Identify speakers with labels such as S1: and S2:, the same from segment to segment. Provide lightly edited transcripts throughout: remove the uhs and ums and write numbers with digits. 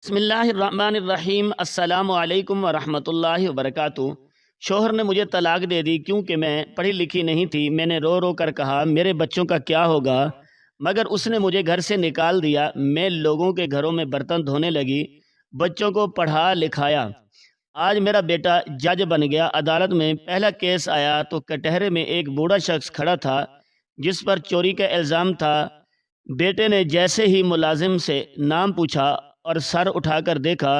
S1: بسم اللہ الرحمن الرحیم۔ السلام علیکم ورحمۃ اللہ وبرکاتہ۔ شوہر نے مجھے طلاق دے دی کیونکہ میں پڑھی لکھی نہیں تھی۔ میں نے رو رو کر کہا میرے بچوں کا کیا ہوگا، مگر اس نے مجھے گھر سے نکال دیا۔ میں لوگوں کے گھروں میں برتن دھونے لگی، بچوں کو پڑھا لکھایا۔ آج میرا بیٹا جج بن گیا۔ عدالت میں پہلا کیس آیا تو کٹہرے میں ایک بوڑھا شخص کھڑا تھا جس پر چوری کا الزام تھا۔ بیٹے نے جیسے ہی ملازم سے نام پوچھا اور سر اٹھا کر دیکھا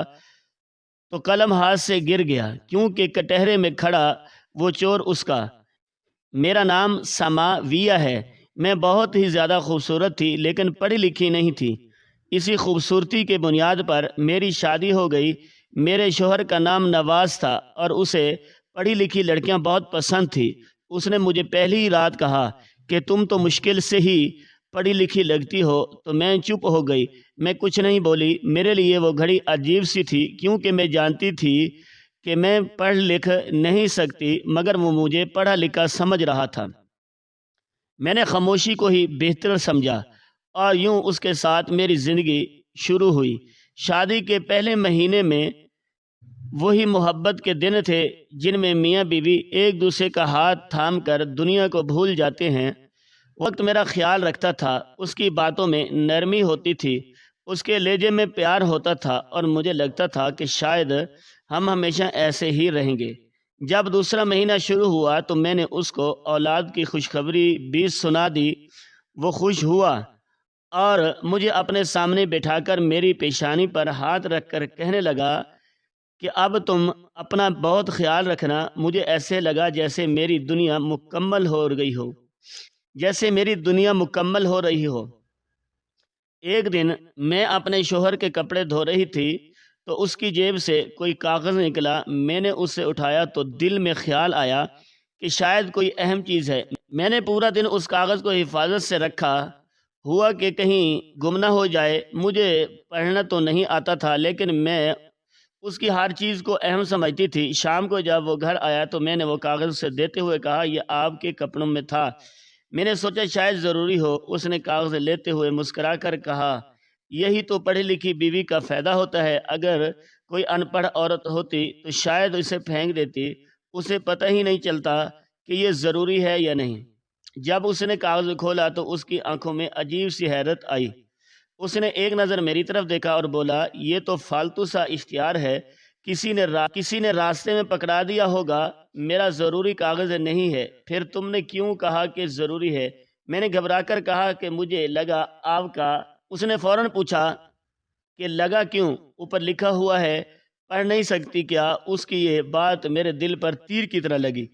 S1: تو قلم ہاتھ سے گر گیا، کیونکہ کٹہرے میں کھڑا وہ چور اس کا۔ میرا نام سماویہ ہے۔ میں بہت ہی زیادہ خوبصورت تھی لیکن پڑھی لکھی نہیں تھی۔ اسی خوبصورتی کے بنیاد پر میری شادی ہو گئی۔ میرے شوہر کا نام نواز تھا اور اسے پڑھی لکھی لڑکیاں بہت پسند تھی۔ اس نے مجھے پہلی ہی رات کہا کہ تم تو مشکل سے ہی پڑھی لکھی لگتی ہو، تو میں چپ ہو گئی۔ میں کچھ نہیں بولی۔ میرے لیے وہ گھڑی عجیب سی تھی کیونکہ میں جانتی تھی کہ میں پڑھ لکھ نہیں سکتی، مگر وہ مجھے پڑھا لکھا سمجھ رہا تھا۔ میں نے خاموشی کو ہی بہتر سمجھا اور یوں اس کے ساتھ میری زندگی شروع ہوئی۔ شادی کے پہلے مہینے میں وہی محبت کے دن تھے جن میں میاں بیوی ایک دوسرے کا ہاتھ تھام کر دنیا کو بھول جاتے ہیں۔ وقت میرا خیال رکھتا تھا، اس کی باتوں میں نرمی ہوتی تھی، اس کے لہجے میں پیار ہوتا تھا اور مجھے لگتا تھا کہ شاید ہم ہمیشہ ایسے ہی رہیں گے۔ جب دوسرا مہینہ شروع ہوا تو میں نے اس کو اولاد کی خوشخبری بھی سنا دی۔ وہ خوش ہوا اور مجھے اپنے سامنے بٹھا کر میری پیشانی پر ہاتھ رکھ کر کہنے لگا کہ اب تم اپنا بہت خیال رکھنا۔ مجھے ایسے لگا جیسے میری دنیا مکمل ہو گئی ہو، جیسے میری دنیا مکمل ہو رہی ہو۔ ایک دن میں اپنے شوہر کے کپڑے دھو رہی تھی تو اس کی جیب سے کوئی کاغذ نکلا۔ میں نے اسے اٹھایا تو دل میں خیال آیا کہ شاید کوئی اہم چیز ہے۔ میں نے پورا دن اس کاغذ کو حفاظت سے رکھا ہوا کہ کہیں گم نہ ہو جائے۔ مجھے پڑھنا تو نہیں آتا تھا لیکن میں اس کی ہر چیز کو اہم سمجھتی تھی۔ شام کو جب وہ گھر آیا تو میں نے وہ کاغذ اسے دیتے ہوئے کہا یہ آپ کے کپڑوں میں تھا۔ میں نے سوچا شاید ضروری ہو۔ اس نے کاغذ لیتے ہوئے مسکرا کر کہا یہی تو پڑھی لکھی بیوی کا فائدہ ہوتا ہے۔ اگر کوئی ان پڑھ عورت ہوتی تو شاید اسے پھینک دیتی، اسے پتہ ہی نہیں چلتا کہ یہ ضروری ہے یا نہیں۔ جب اس نے کاغذ کھولا تو اس کی آنکھوں میں عجیب سی حیرت آئی۔ اس نے ایک نظر میری طرف دیکھا اور بولا یہ تو فالتو سا اشتہار ہے، کسی نے راستے میں پکڑا دیا ہوگا، میرا ضروری کاغذ نہیں ہے۔ پھر تم نے کیوں کہا کہ ضروری ہے؟ میں نے گھبرا کر کہا کہ مجھے لگا آپ کا۔ اس نے فوراً پوچھا کہ لگا کیوں؟ اوپر لکھا ہوا ہے پڑھ نہیں سکتی کیا؟ اس کی یہ بات میرے دل پر تیر کی طرح لگی۔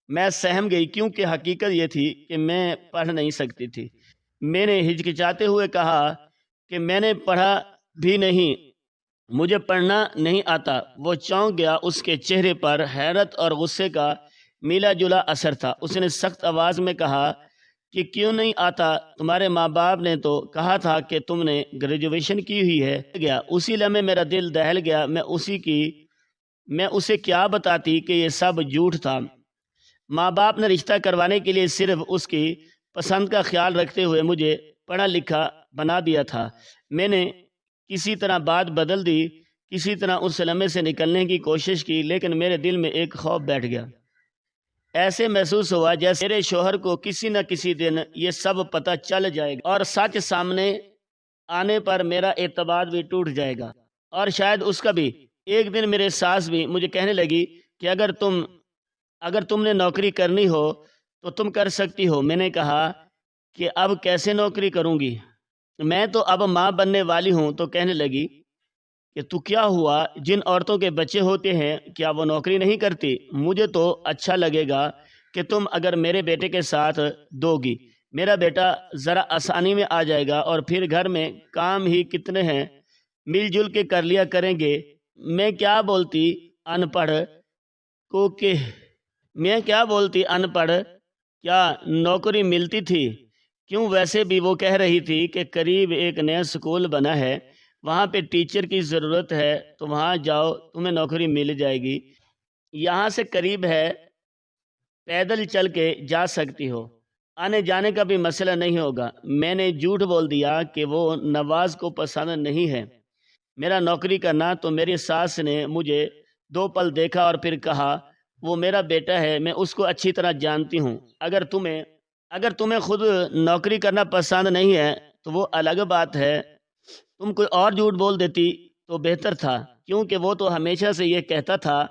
S1: میں سہم گئی کیونکہ حقیقت یہ تھی کہ میں پڑھ نہیں سکتی تھی۔ میں نے ہچکچاتے ہوئے کہا کہ میں نے پڑھا بھی نہیں، مجھے پڑھنا نہیں آتا۔ وہ چونک گیا۔ اس کے چہرے پر حیرت اور غصے کا ملا جلا اثر تھا۔ اس نے سخت آواز میں کہا کہ کیوں نہیں آتا؟ تمہارے ماں باپ نے تو کہا تھا کہ تم نے گریجویشن کی ہوئی ہے۔ اسی لمحے میرا دل دہل گیا۔ میں اسے کیا بتاتی کہ یہ سب جھوٹ تھا۔ ماں باپ نے رشتہ کروانے کے لیے صرف اس کی پسند کا خیال رکھتے ہوئے مجھے پڑھا لکھا بنا دیا تھا۔ میں نے کسی طرح بات بدل دی، کسی طرح اس لمحے سے نکلنے کی کوشش کی، لیکن میرے دل میں ایک خوف بیٹھ گیا۔ ایسے محسوس ہوا جیسے میرے شوہر کو کسی نہ کسی دن یہ سب پتہ چل جائے گا اور سچ سامنے آنے پر میرا اعتماد بھی ٹوٹ جائے گا، اور شاید اس کا بھی۔ ایک دن میرے ساس بھی مجھے کہنے لگی کہ اگر تم نے نوکری کرنی ہو تو تم کر سکتی ہو۔ میں نے کہا کہ اب کیسے نوکری کروں گی؟ میں تو اب ماں بننے والی ہوں۔ تو کہنے لگی کہ تو کیا ہوا؟ جن عورتوں کے بچے ہوتے ہیں کیا وہ نوکری نہیں کرتی؟ مجھے تو اچھا لگے گا کہ تم اگر میرے بیٹے کے ساتھ دو گی، میرا بیٹا ذرا آسانی میں آ جائے گا اور پھر گھر میں کام ہی کتنے ہیں، مل جل کے کر لیا کریں گے۔ میں کیا بولتی ان پڑھ کیا نوکری ملتی تھی؟ کیوں؟ ویسے بھی وہ کہہ رہی تھی کہ قریب ایک نیا سکول بنا ہے، وہاں پہ ٹیچر کی ضرورت ہے، تو وہاں جاؤ، تمہیں نوکری مل جائے گی، یہاں سے قریب ہے، پیدل چل کے جا سکتی ہو، آنے جانے کا بھی مسئلہ نہیں ہوگا۔ میں نے جھوٹ بول دیا کہ وہ نواز کو پسند نہیں ہے۔ میرا نوکری کرنا، تو میری ساس نے مجھے 2 پل دیکھا اور پھر کہا وہ میرا بیٹا ہے، میں اس کو اچھی طرح جانتی ہوں، اگر تمہیں خود نوکری کرنا پسند نہیں ہے تو وہ الگ بات ہے، تم کوئی اور جھوٹ بول دیتی تو بہتر تھا، کیونکہ وہ تو ہمیشہ سے یہ کہتا تھا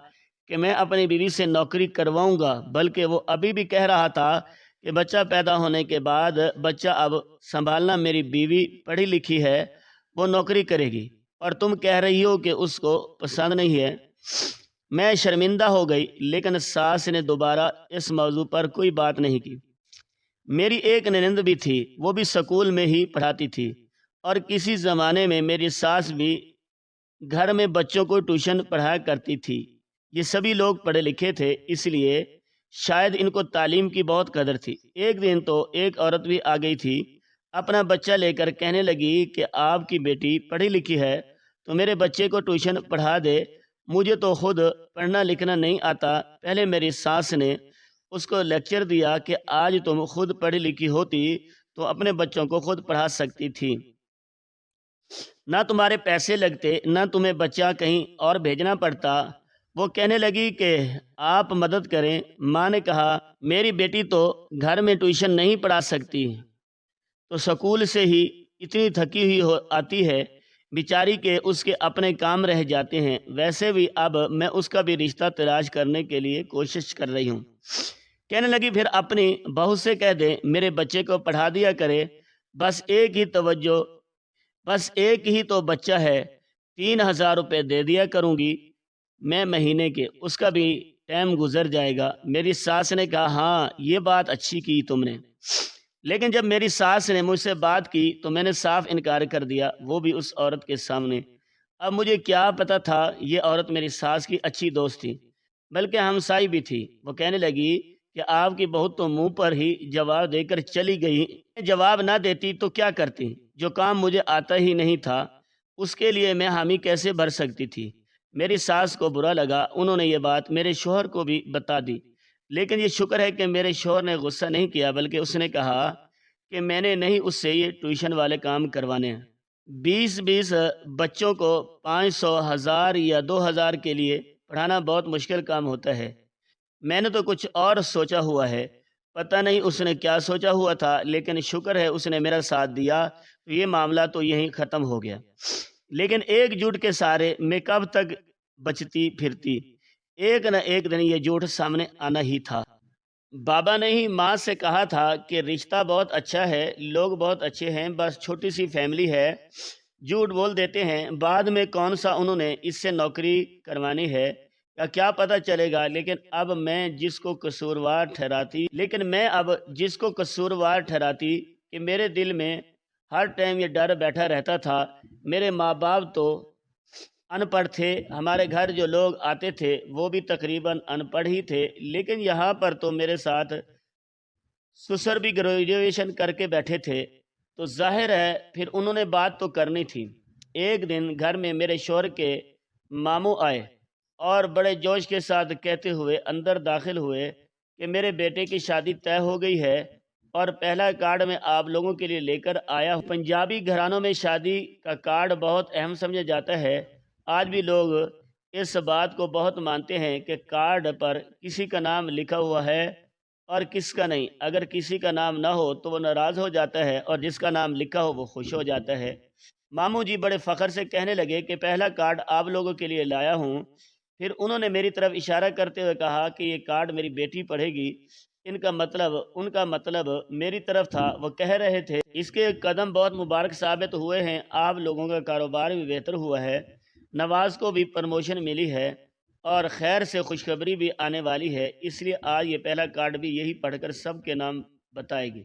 S1: کہ میں اپنی بیوی سے نوکری کرواؤں گا، بلکہ وہ ابھی بھی کہہ رہا تھا کہ بچہ پیدا ہونے کے بعد بچہ اب سنبھالنا میری بیوی پڑھی لکھی ہے، وہ نوکری کرے گی، اور تم کہہ رہی ہو کہ اس کو پسند نہیں ہے۔ میں شرمندہ ہو گئی، لیکن ساس نے دوبارہ اس موضوع پر کوئی بات نہیں کی۔ میری ایک ننند بھی تھی، وہ بھی سکول میں ہی پڑھاتی تھی، اور کسی زمانے میں میری ساس بھی گھر میں بچوں کو ٹیوشن پڑھایا کرتی تھی۔ یہ سبھی لوگ پڑھے لکھے تھے، اس لیے شاید ان کو تعلیم کی بہت قدر تھی۔ ایک دن تو ایک عورت بھی آ گئی تھی، اپنا بچہ لے کر کہنے لگی کہ آپ کی بیٹی پڑھی لکھی ہے تو میرے بچے کو ٹیوشن پڑھا دے، مجھے تو خود پڑھنا لکھنا نہیں آتا۔ پہلے میری ساس نے اس کو لیکچر دیا کہ آج تم خود پڑھی لکھی ہوتی تو اپنے بچوں کو خود پڑھا سکتی تھی، نہ تمہارے پیسے لگتے، نہ تمہیں بچہ کہیں اور بھیجنا پڑتا۔ وہ کہنے لگی کہ آپ مدد کریں۔ ماں نے کہا میری بیٹی تو گھر میں ٹیوشن نہیں پڑھا سکتی، تو سکول سے ہی اتنی تھکی ہوئی آتی ہے بیچاری کہ اس کے اپنے کام رہ جاتے ہیں، ویسے بھی اب میں اس کا بھی رشتہ تلاش کرنے کے لیے کوشش کر رہی ہوں۔ کہنے لگی پھر اپنی بہو سے کہہ دیں میرے بچے کو پڑھا دیا کرے، بس ایک ہی تو بچہ ہے، 3,000 روپے دے دیا کروں گی میں مہینے کے، اس کا بھی ٹائم گزر جائے گا۔ میری ساس نے کہا ہاں یہ بات اچھی کی تم نے، لیکن جب میری ساس نے مجھ سے بات کی تو میں نے صاف انکار کر دیا، وہ بھی اس عورت کے سامنے۔ اب مجھے کیا پتا تھا یہ عورت میری ساس کی اچھی دوست تھی، بلکہ ہمسائی بھی تھی۔ وہ کہنے لگی کہ آپ کی بہو تو منہ پر ہی جواب دے کر چلی گئی، جواب نہ دیتی تو کیا کرتی؟ جو کام مجھے آتا ہی نہیں تھا اس کے لیے میں حامی کیسے بھر سکتی تھی؟ میری ساس کو برا لگا، انہوں نے یہ بات میرے شوہر کو بھی بتا دی، لیکن یہ شکر ہے کہ میرے شوہر نے غصہ نہیں کیا، بلکہ اس نے کہا کہ میں نے نہیں اس سے یہ ٹیوشن والے کام کروانے ہیں۔ 20 بچوں کو 500، 1000 یا 2000 کے لیے پڑھانا بہت مشکل کام ہوتا ہے۔ میں نے تو کچھ اور سوچا ہوا ہے، پتہ نہیں اس نے کیا سوچا ہوا تھا، لیکن شکر ہے اس نے میرا ساتھ دیا، تو یہ معاملہ تو یہیں ختم ہو گیا۔ لیکن ایک جھوٹ کے سہارے میں کب تک بچتی پھرتی؟ ایک نہ ایک دن یہ جھوٹ سامنے آنا ہی تھا۔ بابا نے ہی ماں سے کہا تھا کہ رشتہ بہت اچھا ہے، لوگ بہت اچھے ہیں، بس چھوٹی سی فیملی ہے، جھوٹ بول دیتے ہیں، بعد میں کون سا انہوں نے اس سے نوکری کروانی ہے یا کیا پتہ چلے گا۔ لیکن اب میں جس کو قصوروار ٹھہراتی کہ میرے دل میں ہر ٹائم یہ ڈر بیٹھا رہتا تھا۔ میرے ماں باپ تو ان پڑھ تھے، ہمارے گھر جو لوگ آتے تھے وہ بھی تقریباً ان پڑھ ہی تھے، لیکن یہاں پر تو میرے ساتھ سسر بھی گریجویشن کر کے بیٹھے تھے، تو ظاہر ہے پھر انہوں نے بات تو کرنی تھی۔ ایک دن گھر میں میرے شوہر کے ماموں آئے اور بڑے جوش کے ساتھ کہتے ہوئے اندر داخل ہوئے کہ میرے بیٹے کی شادی طے ہو گئی ہے اور پہلا کارڈ میں آپ لوگوں کے لیے لے کر آیا ہوں۔ پنجابی گھرانوں میں شادی کا کارڈ بہت اہم سمجھا جاتا ہے، آج بھی لوگ اس بات کو بہت مانتے ہیں کہ کارڈ پر کسی کا نام لکھا ہوا ہے اور کس کا نہیں، اگر کسی کا نام نہ ہو تو وہ ناراض ہو جاتا ہے اور جس کا نام لکھا ہو وہ خوش ہو جاتا ہے۔ ماموں جی بڑے فخر سے کہنے لگے کہ پہلا کارڈ آپ لوگوں کے لیے لایا ہوں۔ پھر انہوں نے میری طرف اشارہ کرتے ہوئے کہا کہ یہ کارڈ میری بیٹی پڑھے گی، ان کا مطلب میری طرف تھا۔ وہ کہہ رہے تھے اس کے قدم بہت مبارک ثابت ہوئے ہیں، آپ لوگوں کا کاروبار بھی بہتر ہوا ہے، نواز کو بھی پروموشن ملی ہے اور خیر سے خوشخبری بھی آنے والی ہے، اس لیے آج یہ پہلا کارڈ بھی یہی پڑھ کر سب کے نام بتائے گی۔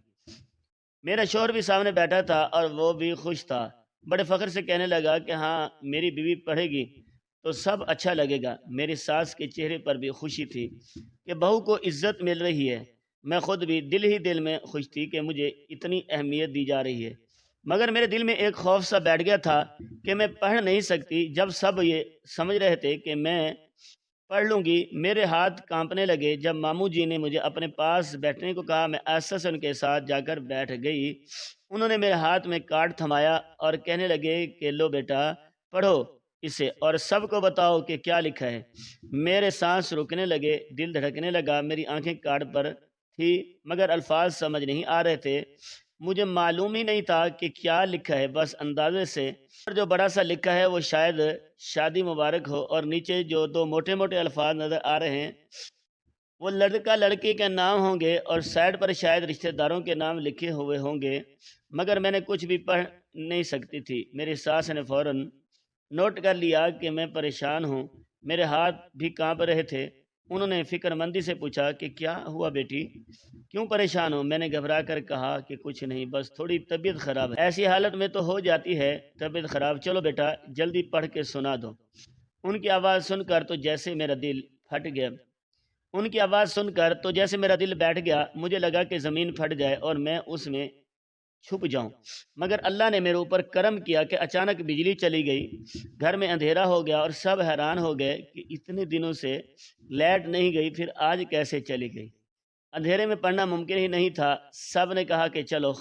S1: میرا شوہر بھی سامنے بیٹھا تھا اور وہ بھی خوش تھا، بڑے فخر سے کہنے لگا کہ ہاں میری بیوی پڑھے گی تو سب اچھا لگے گا۔ میری ساس کے چہرے پر بھی خوشی تھی کہ بہو کو عزت مل رہی ہے، میں خود بھی دل میں خوش تھی کہ مجھے اتنی اہمیت دی جا رہی ہے، مگر میرے دل میں ایک خوف سا بیٹھ گیا تھا کہ میں پڑھ نہیں سکتی۔ جب سب یہ سمجھ رہے تھے کہ میں پڑھ لوں گی، میرے ہاتھ کانپنے لگے۔ جب ماموں جی نے مجھے اپنے پاس بیٹھنے کو کہا میں آہستہ سے ان کے ساتھ جا کر بیٹھ گئی۔ انہوں نے میرے ہاتھ میں کارڈ تھمایا اور کہنے لگے کہ لو بیٹا پڑھو اسے اور سب کو بتاؤ کہ کیا لکھا ہے۔ میرے سانس رکنے لگے، دل دھڑکنے لگا، میری آنکھیں کاٹ پر تھی مگر الفاظ سمجھ نہیں آ رہے تھے۔ مجھے معلوم ہی نہیں تھا کہ کیا لکھا ہے، بس اندازے سے اور جو بڑا سا لکھا ہے وہ شاید شادی مبارک ہو، اور نیچے جو دو موٹے موٹے الفاظ نظر آ رہے ہیں وہ لڑکا لڑکی کے نام ہوں گے، اور سائڈ پر شاید رشتہ داروں کے نام لکھے ہوئے ہوں گے، مگر میں نے کچھ بھی پڑھ نہیں سکتی تھی۔ میری ساس نے فوراً نوٹ کر لیا کہ میں پریشان ہوں، میرے ہاتھ بھی کانپ رہے تھے۔ انہوں نے فکر مندی سے پوچھا کہ کیا ہوا بیٹی، کیوں پریشان ہو؟ میں نے گھبرا کر کہا کہ کچھ نہیں، بس تھوڑی طبیعت خراب ہے۔ ایسی حالت میں تو ہو جاتی ہے طبیعت خراب، چلو بیٹا جلدی پڑھ کے سنا دو۔ ان کی آواز سن کر تو جیسے میرا دل پھٹ گیا، ان کی آواز سن کر تو جیسے میرا دل بیٹھ گیا، مجھے لگا کہ زمین پھٹ جائے اور میں اس میں چھپ جاؤں، مگر اللہ نے میرے اوپر کرم کیا کہ اچانک بجلی چلی گئی، گھر میں اندھیرا ہو گیا اور سب حیران ہو گئے کہ اتنے دنوں سے لائٹ نہیں گئی، پھر آج کیسے چلی گئی۔ اندھیرے میں پڑھنا ممکن ہی نہیں تھا۔ سب نے کہا کہ چلو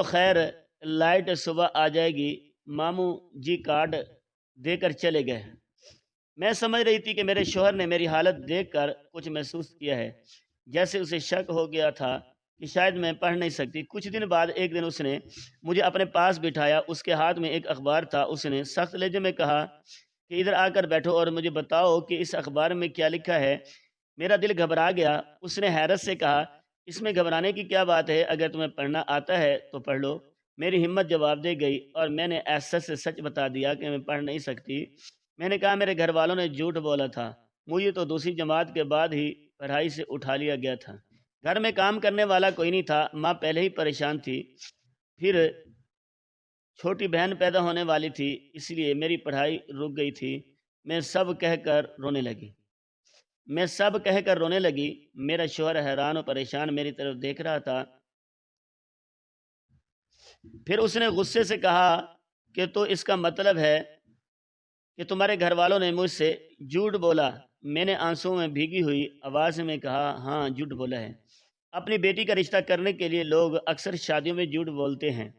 S1: خیر لائٹ صبح آ جائے گی، ماموں جی کارڈ دے کر چلے گئے۔ میں سمجھ رہی تھی کہ میرے شوہر نے میری حالت دیکھ کر کچھ محسوس کیا ہے، جیسے اسے شک ہو گیا تھا کہ شاید میں پڑھ نہیں سکتی۔ کچھ دن بعد ایک دن اس نے مجھے اپنے پاس بٹھایا، اس کے ہاتھ میں ایک اخبار تھا۔ اس نے سخت لہجے میں کہا کہ ادھر آ کر بیٹھو اور مجھے بتاؤ کہ اس اخبار میں کیا لکھا ہے۔ میرا دل گھبرا گیا۔ اس نے حیرت سے کہا اس میں گھبرانے کی کیا بات ہے، اگر تمہیں پڑھنا آتا ہے تو پڑھ لو۔ میری ہمت جواب دے گئی اور میں نے ایسا سے سچ بتا دیا کہ میں پڑھ نہیں سکتی۔ میں نے کہا میرے گھر والوں نے جھوٹ بولا تھا، مجھے تو دوسری جماعت کے بعد ہی پڑھائی سے اٹھا لیا گیا تھا۔ گھر میں کام کرنے والا کوئی نہیں تھا، ماں پہلے ہی پریشان تھی، پھر چھوٹی بہن پیدا ہونے والی تھی، اس لیے میری پڑھائی رک گئی تھی۔ میں سب کہہ کر رونے لگی۔ میرا شوہر حیران و پریشان میری طرف دیکھ رہا تھا۔ پھر اس نے غصے سے کہا کہ تو اس کا مطلب ہے کہ تمہارے گھر والوں نے مجھ سے جھوٹ بولا؟ میں نے آنسوں میں بھیگی ہوئی آواز میں کہا ہاں جھوٹ بولا ہے۔ اپنی بیٹی کا رشتہ کرنے کے لیے لوگ اکثر شادیوں میں جھوٹ بولتے ہیں۔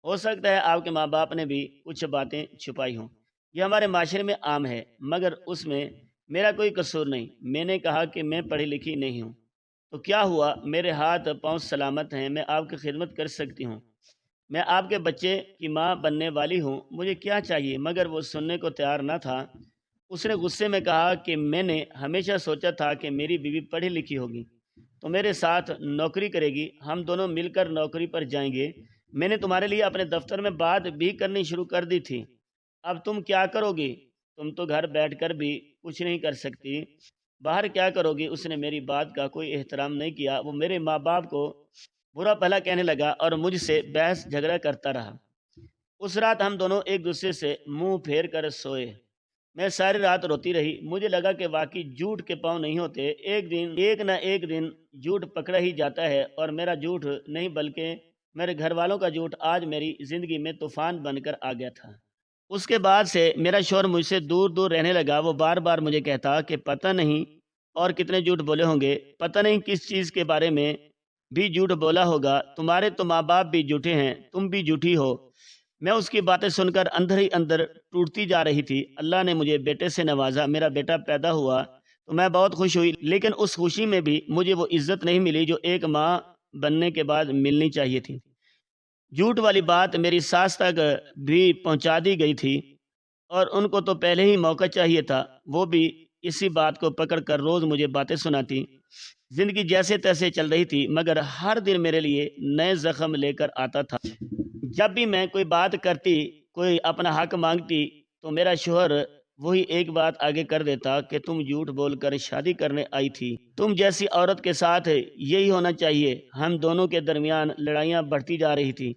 S1: ہو سکتا ہے آپ کے ماں باپ نے بھی کچھ باتیں چھپائی ہوں، یہ ہمارے معاشرے میں عام ہے، مگر اس میں میرا کوئی قصور نہیں۔ میں نے کہا کہ میں پڑھی لکھی نہیں ہوں تو کیا ہوا، میرے ہاتھ پاؤں سلامت ہیں، میں آپ کی خدمت کر سکتی ہوں، میں آپ کے بچے کی ماں بننے والی ہوں، مجھے کیا چاہیے؟ مگر وہ سننے کو تیار نہ تھا۔ اس نے غصے میں کہا کہ میں نے ہمیشہ سوچا تھا کہ میری بیوی پڑھی لکھی ہوگی تو میرے ساتھ نوکری کرے گی، ہم دونوں مل کر نوکری پر جائیں گے۔ میں نے تمہارے لیے اپنے دفتر میں بات بھی کرنی شروع کر دی تھی، اب تم کیا کرو گی؟ تم تو گھر بیٹھ کر بھی کچھ نہیں کر سکتی، باہر کیا کرو گی؟ اس نے میری بات کا کوئی احترام نہیں کیا، وہ میرے ماں باپ کو برا بھلا کہنے لگا اور مجھ سے بحث جھگڑا کرتا رہا۔ اس رات ہم دونوں ایک دوسرے سے منہ پھیر کر سوئے۔ میں ساری رات روتی رہی، مجھے لگا کہ واقعی جھوٹ کے پاؤں نہیں ہوتے، ایک نہ ایک دن جھوٹ پکڑا ہی جاتا ہے، اور میرا جھوٹ نہیں بلکہ میرے گھر والوں کا جھوٹ آج میری زندگی میں طوفان بن کر آ گیا تھا۔ اس کے بعد سے میرا شوہر مجھ سے دور دور رہنے لگا۔ وہ بار بار مجھے کہتا کہ پتہ نہیں اور کتنے جھوٹ بولے ہوں گے، پتہ نہیں کس چیز کے بارے میں بھی جھوٹ بولا ہوگا، تمہارے تو ماں باپ بھی جھوٹے ہیں، تم بھی جھوٹی ہو۔ میں اس کی باتیں سن کر اندر ہی اندر ٹوٹتی جا رہی تھی۔ اللہ نے مجھے بیٹے سے نوازا، میرا بیٹا پیدا ہوا تو میں بہت خوش ہوئی، لیکن اس خوشی میں بھی مجھے وہ عزت نہیں ملی جو ایک ماں بننے کے بعد ملنی چاہیے تھی۔ جھوٹ والی بات میری ساس تک بھی پہنچا دی گئی تھی، اور ان کو تو پہلے ہی موقع چاہیے تھا، وہ بھی اسی بات کو پکڑ کر روز مجھے باتیں سناتی۔ زندگی جیسے تیسے چل رہی تھی، مگر ہر دن میرے لیے نئے زخم لے کر آتا تھا۔ جب بھی میں کوئی بات کرتی، کوئی اپنا حق مانگتی، تو میرا شوہر وہی ایک بات آگے کر دیتا کہ تم جھوٹ بول کر شادی کرنے آئی تھی، تم جیسی عورت کے ساتھ یہی ہونا چاہیے۔ ہم دونوں کے درمیان لڑائیاں بڑھتی جا رہی تھی۔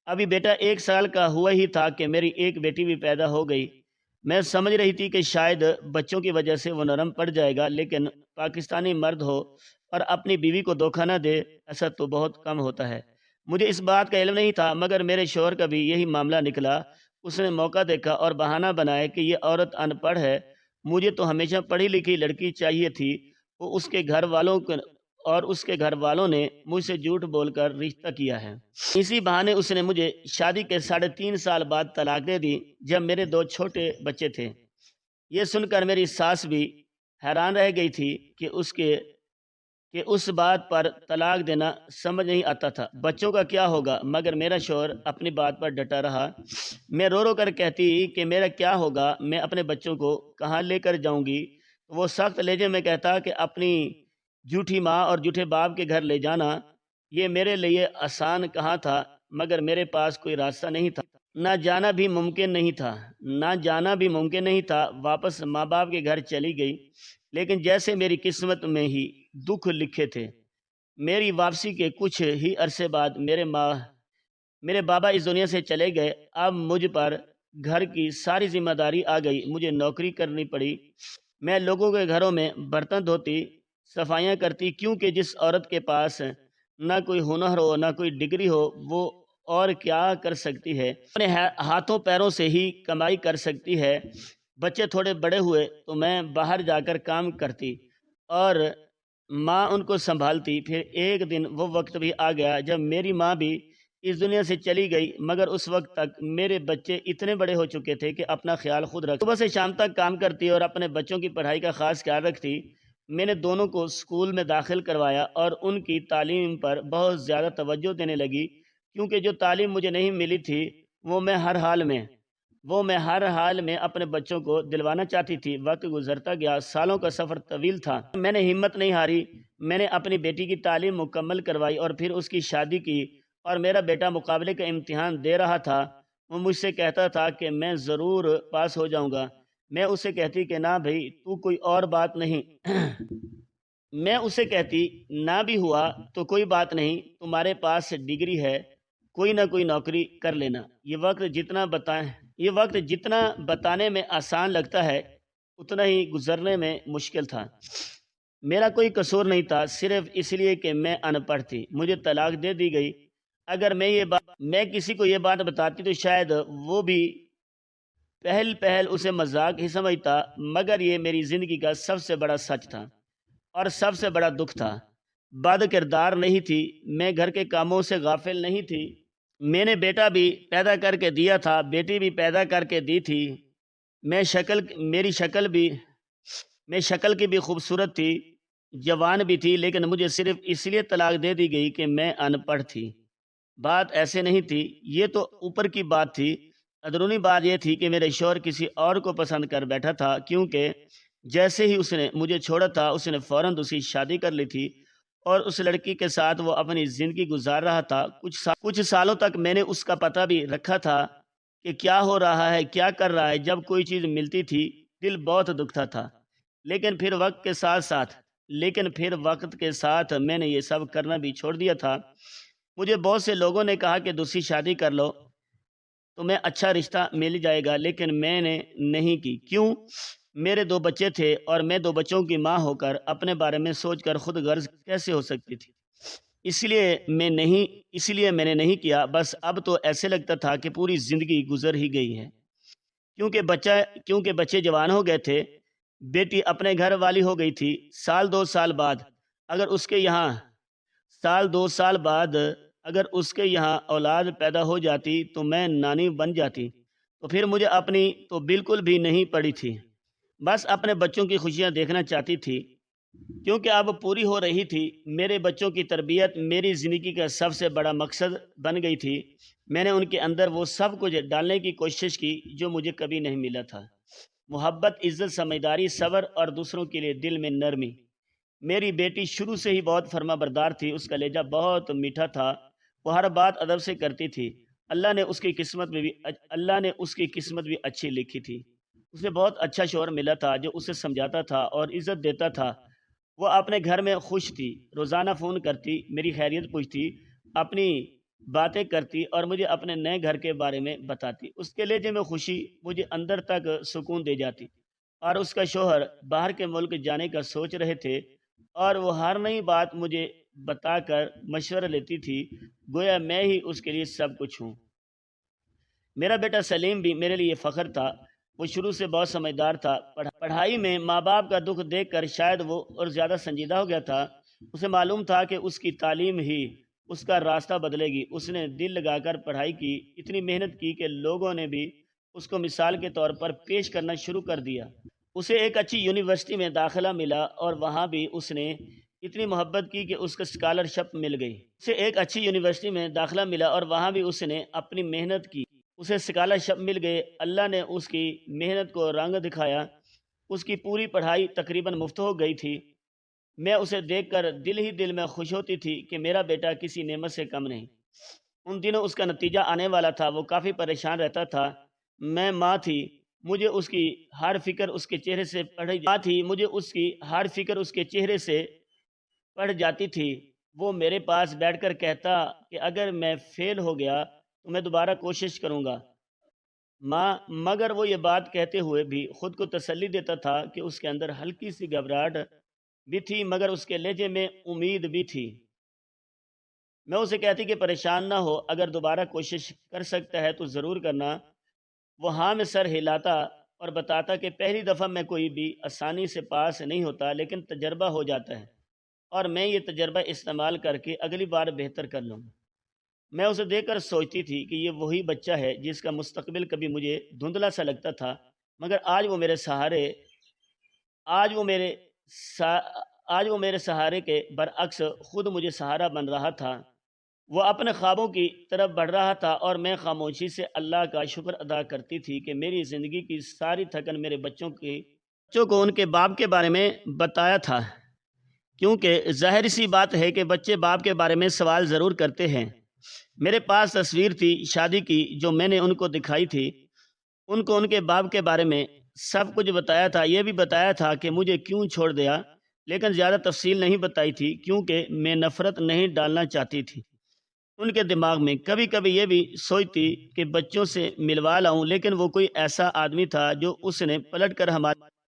S1: ابھی بیٹا 1 سال کا ہوا ہی تھا کہ میری ایک بیٹی بھی پیدا ہو گئی۔ میں سمجھ رہی تھی کہ شاید بچوں کی وجہ سے وہ نرم پڑ جائے گا، لیکن پاکستانی مرد ہو اور اپنی بیوی کو دھوکہ نہ دے، ایسا تو بہت کم ہوتا ہے۔ مجھے اس بات کا علم نہیں تھا، مگر میرے شوہر کا بھی یہی معاملہ نکلا۔ اس نے موقع دیکھا اور بہانہ بنایا کہ یہ عورت ان پڑھ ہے، مجھے تو ہمیشہ پڑھی لکھی لڑکی چاہیے تھی۔ وہ اس کے گھر والوں اور اس کے گھر والوں نے مجھ سے جھوٹ بول کر رشتہ کیا ہے۔ اسی بہانے اس نے مجھے شادی کے 3.5 سال بعد طلاق دے دی، جب میرے 2 چھوٹے بچے تھے۔ یہ سن کر میری ساس بھی حیران رہ گئی تھی کہ اس بات پر طلاق دینا سمجھ نہیں آتا تھا، بچوں کا کیا ہوگا؟ مگر میرا شوہر اپنی بات پر ڈٹا رہا۔ میں رو رو کر کہتی کہ میرا کیا ہوگا، میں اپنے بچوں کو کہاں لے کر جاؤں گی؟ وہ سخت لہجے میں کہتا کہ اپنی جھوٹی ماں اور جھوٹے باپ کے گھر لے جانا۔ یہ میرے لیے آسان کہاں تھا، مگر میرے پاس کوئی راستہ نہیں تھا، نہ جانا بھی ممکن نہیں تھا۔ واپس ماں باپ کے گھر چلی گئی، لیکن جیسے میری قسمت میں ہی دکھ لکھے تھے۔ میری واپسی کے کچھ ہی عرصے بعد میرے بابا اس دنیا سے چلے گئے۔ اب مجھ پر گھر کی ساری ذمہ داری آ گئی، مجھے نوکری کرنی پڑی۔ میں لوگوں کے گھروں میں برتن دھوتی، صفائیاں کرتی، کیونکہ جس عورت کے پاس نہ کوئی ہنر ہو نہ کوئی ڈگری ہو، وہ اور کیا کر سکتی ہے؟ اپنے ہاتھوں پیروں سے ہی کمائی کر سکتی ہے۔ بچے تھوڑے بڑے ہوئے تو میں باہر جا کر کام کرتی اور ماں ان کو سنبھالتی۔ پھر ایک دن وہ وقت بھی آ گیا جب میری ماں بھی اس دنیا سے چلی گئی، مگر اس وقت تک میرے بچے اتنے بڑے ہو چکے تھے کہ اپنا خیال خود رکھ، صبح سے شام تک کام کرتی اور اپنے بچوں کی پڑھائی کا خاص خیال رکھتی۔ میں نے دونوں کو اسکول میں داخل کروایا اور ان کی تعلیم پر بہت زیادہ توجہ دینے لگی، کیونکہ جو تعلیم مجھے نہیں ملی تھی وہ میں ہر حال میں اپنے بچوں کو دلوانا چاہتی تھی۔ وقت گزرتا گیا، سالوں کا سفر طویل تھا، میں نے ہمت نہیں ہاری۔ میں نے اپنی بیٹی کی تعلیم مکمل کروائی اور پھر اس کی شادی کی، اور میرا بیٹا مقابلے کا امتحان دے رہا تھا۔ وہ مجھ سے کہتا تھا کہ میں ضرور پاس ہو جاؤں گا۔ میں اسے کہتی کہ نہ بھائی، تو کوئی اور بات نہیں میں اسے کہتی نہ بھی ہوا تو کوئی بات نہیں، تمہارے پاس ڈگری ہے، کوئی نہ کوئی نوکری کر لینا۔ یہ وقت جتنا بتانے میں آسان لگتا ہے اتنا ہی گزرنے میں مشکل تھا۔ میرا کوئی قصور نہیں تھا، صرف اس لیے کہ میں ان پڑھ تھی مجھے طلاق دے دی گئی۔ اگر میں کسی کو یہ بات بتاتی تو شاید وہ بھی پہل اسے مذاق ہی سمجھتا، مگر یہ میری زندگی کا سب سے بڑا سچ تھا اور سب سے بڑا دکھ تھا۔ بد کردار نہیں تھی، میں گھر کے کاموں سے غافل نہیں تھی۔ میں نے بیٹا بھی پیدا کر کے دیا تھا، بیٹی بھی پیدا کر کے دی تھی۔ میں شکل کی بھی خوبصورت تھی، جوان بھی تھی، لیکن مجھے صرف اس لیے طلاق دے دی گئی کہ میں ان پڑھ تھی۔ بات ایسے نہیں تھی، یہ تو اوپر کی بات تھی۔ اندرونی بات یہ تھی کہ میرے شوہر کسی اور کو پسند کر بیٹھا تھا، کیونکہ جیسے ہی اس نے مجھے چھوڑا تھا اس نے فوراً دوسری شادی کر لی تھی اور اس لڑکی کے ساتھ وہ اپنی زندگی گزار رہا تھا۔ کچھ سالوں تک میں نے اس کا پتہ بھی رکھا تھا کہ کیا ہو رہا ہے، کیا کر رہا ہے۔ جب کوئی چیز ملتی تھی دل بہت دکھتا تھا، لیکن پھر وقت کے ساتھ میں نے یہ سب کرنا بھی چھوڑ دیا تھا۔ مجھے بہت سے لوگوں نے کہا کہ دوسری شادی کر لو، تمہیں اچھا رشتہ مل جائے گا، لیکن میں نے نہیں کی۔ کیوں؟ میرے 2 بچے تھے اور میں 2 بچوں کی ماں ہو کر اپنے بارے میں سوچ کر خود غرض کیسے ہو سکتی تھی؟ اس لیے میں نے نہیں کیا۔ بس اب تو ایسے لگتا تھا کہ پوری زندگی گزر ہی گئی ہے، کیونکہ بچے جوان ہو گئے تھے، بیٹی اپنے گھر والی ہو گئی تھی۔ سال دو سال بعد اگر اس کے یہاں اولاد پیدا ہو جاتی تو میں نانی بن جاتی، تو پھر مجھے اپنی تو بالکل بھی نہیں پڑی تھی، بس اپنے بچوں کی خوشیاں دیکھنا چاہتی تھی، کیونکہ اب پوری ہو رہی تھی۔ میرے بچوں کی تربیت میری زندگی کا سب سے بڑا مقصد بن گئی تھی۔ میں نے ان کے اندر وہ سب کچھ ڈالنے کی کوشش کی جو مجھے کبھی نہیں ملا تھا: محبت، عزت، سمجھداری، صبر اور دوسروں کے لیے دل میں نرمی۔ میری بیٹی شروع سے ہی بہت فرما بردار تھی، اس کا لہجہ بہت میٹھا تھا، وہ ہر بات ادب سے کرتی تھی۔ اللہ نے اس کی قسمت بھی اچھی لکھی تھی۔ اسے بہت اچھا شوہر ملا تھا جو اسے سمجھاتا تھا اور عزت دیتا تھا۔ وہ اپنے گھر میں خوش تھی، روزانہ فون کرتی، میری خیریت پوچھتی، اپنی باتیں کرتی اور مجھے اپنے نئے گھر کے بارے میں بتاتی۔ اس کے لہجے میں خوشی مجھے اندر تک سکون دے جاتی۔ اور اس کا شوہر باہر کے ملک جانے کا سوچ رہے تھے اور وہ ہر نئی بات مجھے بتا کر مشورہ لیتی تھی، گویا میں ہی اس کے لیے سب کچھ ہوں۔ میرا بیٹا سلیم بھی میرے لیے فخر تھا، وہ شروع سے بہت سمجھدار تھا۔ پڑھائی میں ماں باپ کا دکھ دیکھ کر شاید وہ اور زیادہ سنجیدہ ہو گیا تھا۔ اسے معلوم تھا کہ اس کی تعلیم ہی اس کا راستہ بدلے گی۔ اس نے دل لگا کر پڑھائی کی، اتنی محنت کی کہ لوگوں نے بھی اس کو مثال کے طور پر پیش کرنا شروع کر دیا۔ اسے ایک اچھی یونیورسٹی میں داخلہ ملا اور وہاں بھی اس نے اتنی محبت کی کہ اس کو اسکالرشپ مل گئی۔ اسے ایک اچھی یونیورسٹی میں داخلہ ملا اور وہاں بھی اس نے اپنی محنت کی، اسے اسکالرشپ مل گئے۔ اللہ نے اس کی محنت کو رنگ دکھایا، اس کی پوری پڑھائی تقریباً مفت ہو گئی تھی۔ میں اسے دیکھ کر دل ہی دل میں خوش ہوتی تھی کہ میرا بیٹا کسی نعمت سے کم نہیں۔ ان دنوں اس کا نتیجہ آنے والا تھا، وہ کافی پریشان رہتا تھا۔ میں ماں تھی، مجھے اس کی ہر فکر اس کے چہرے سے پڑھ جاتی تھی۔ وہ میرے پاس بیٹھ کر کہتا کہ اگر میں فیل ہو گیا تو میں دوبارہ کوشش کروں گا ماں، مگر وہ یہ بات کہتے ہوئے بھی خود کو تسلی دیتا تھا کہ اس کے اندر ہلکی سی گھبراہٹ بھی تھی، مگر اس کے لہجے میں امید بھی تھی۔ میں اسے کہتی کہ پریشان نہ ہو، اگر دوبارہ کوشش کر سکتا ہے تو ضرور کرنا۔ وہ ہاں میں سر ہلاتا اور بتاتا کہ پہلی دفعہ میں کوئی بھی آسانی سے پاس نہیں ہوتا، لیکن تجربہ ہو جاتا ہے اور میں یہ تجربہ استعمال کر کے اگلی بار بہتر کر لوں گا۔ میں اسے دیکھ کر سوچتی تھی کہ یہ وہی بچہ ہے جس کا مستقبل کبھی مجھے دھندلا سا لگتا تھا، مگر آج وہ میرے سہارے کے برعکس خود مجھے سہارا بن رہا تھا۔ وہ اپنے خوابوں کی طرف بڑھ رہا تھا اور میں خاموشی سے اللہ کا شکر ادا کرتی تھی کہ میری زندگی کی ساری تھکن میرے بچوں کو ان کے باپ کے بارے میں بتایا تھا، کیونکہ ظاہر سی بات ہے کہ بچے باپ کے بارے میں سوال ضرور کرتے ہیں۔ میرے پاس تصویر تھی شادی کی جو میں نے ان کو دکھائی تھی۔ ان کو ان کے باپ کے بارے میں سب کچھ بتایا تھا، یہ بھی بتایا تھا کہ مجھے کیوں چھوڑ دیا، لیکن زیادہ تفصیل نہیں بتائی تھی کیونکہ میں نفرت نہیں ڈالنا چاہتی تھی ان کے دماغ میں۔ کبھی کبھی یہ بھی سوچتی کہ بچوں سے ملوا لاؤں، لیکن وہ کوئی ایسا آدمی تھا جو اس نے پلٹ کر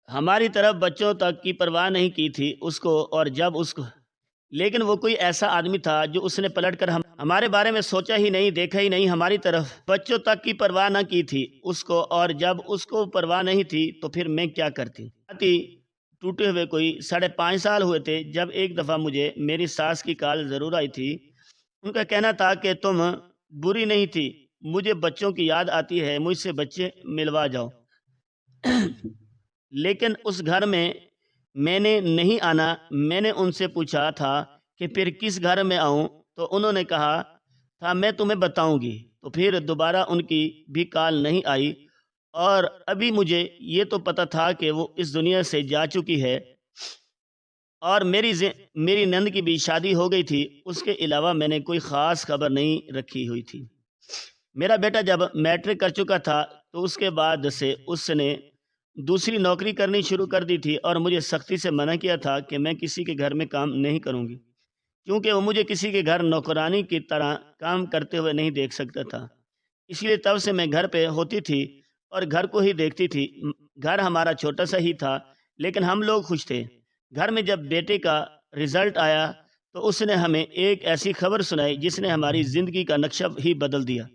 S1: ہماری طرف بچوں تک کی پرواہ نہیں کی تھی لیکن وہ کوئی ایسا آدمی تھا جو اس نے پلٹ کر ہمارے بارے میں سوچا ہی نہیں، دیکھا ہی نہیں، ہماری طرف بچوں تک کی پرواہ نہ کی تھی اس کو، اور جب اس کو پرواہ نہیں تھی تو پھر میں کیا کرتی۔ ٹوٹے ہوئے کوئی 5.5 سال ہوئے تھے جب ایک دفعہ مجھے میری ساس کی کال ضرور آئی تھی۔ ان کا کہنا تھا کہ تم بری نہیں تھی، مجھے بچوں کی یاد آتی ہے، مجھ سے بچے ملوا جاؤ۔ لیکن اس گھر میں نے نہیں آنا۔ میں نے ان سے پوچھا تھا کہ پھر کس گھر میں آؤں، تو انہوں نے کہا تھا میں تمہیں بتاؤں گی۔ تو پھر دوبارہ ان کی بھی کال نہیں آئی، اور ابھی مجھے یہ تو پتہ تھا کہ وہ اس دنیا سے جا چکی ہے اور میری نند کی بھی شادی ہو گئی تھی۔ اس کے علاوہ میں نے کوئی خاص خبر نہیں رکھی ہوئی تھی۔ میرا بیٹا جب میٹرک کر چکا تھا تو اس کے بعد سے اس نے دوسری نوکری کرنی شروع کر دی تھی، اور مجھے سختی سے منع کیا تھا کہ میں کسی کے گھر میں کام نہیں کروں گی، کیونکہ وہ مجھے کسی کے گھر نوکرانی کی طرح کام کرتے ہوئے نہیں دیکھ سکتا تھا۔ اس لیے تب سے میں گھر پہ ہوتی تھی اور گھر کو ہی دیکھتی تھی۔ گھر ہمارا چھوٹا سا ہی تھا لیکن ہم لوگ خوش تھے۔ گھر میں جب بیٹے کا رزلٹ آیا تو اس نے ہمیں ایک ایسی خبر سنائی جس نے ہماری زندگی کا نقشہ ہی بدل دیا۔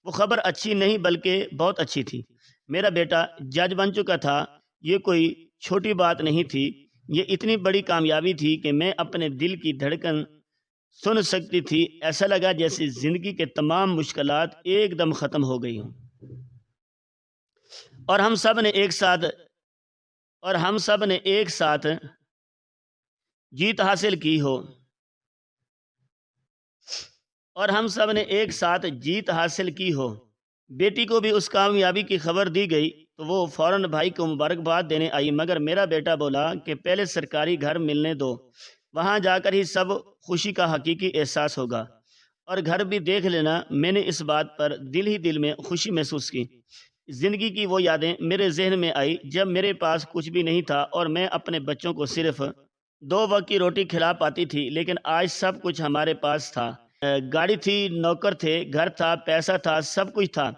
S1: وہ خبر اچھی نہیں بلکہ بہت اچھی تھی۔ میرا بیٹا جج بن چکا تھا۔ یہ کوئی چھوٹی بات نہیں تھی، یہ اتنی بڑی کامیابی تھی کہ میں اپنے دل کی دھڑکن سن سکتی تھی۔ ایسا لگا جیسے زندگی کے تمام مشکلات ایک دم ختم ہو گئی ہوں اور ہم سب نے ایک ساتھ جیت حاصل کی ہو۔ بیٹی کو بھی اس کامیابی کی خبر دی گئی تو وہ فوراً بھائی کو مبارکباد دینے آئی، مگر میرا بیٹا بولا کہ پہلے سرکاری گھر ملنے دو، وہاں جا کر ہی سب خوشی کا حقیقی احساس ہوگا، اور گھر بھی دیکھ لینا۔ میں نے اس بات پر دل ہی دل میں خوشی محسوس کی۔ زندگی کی وہ یادیں میرے ذہن میں آئی جب میرے پاس کچھ بھی نہیں تھا اور میں اپنے بچوں کو صرف 2 وقت کی روٹی کھلا پاتی تھی، لیکن آج سب کچھ ہمارے پاس تھا۔ گاڑی تھی، نوکر تھے، گھر تھا، پیسہ تھا، سب کچھ تھا۔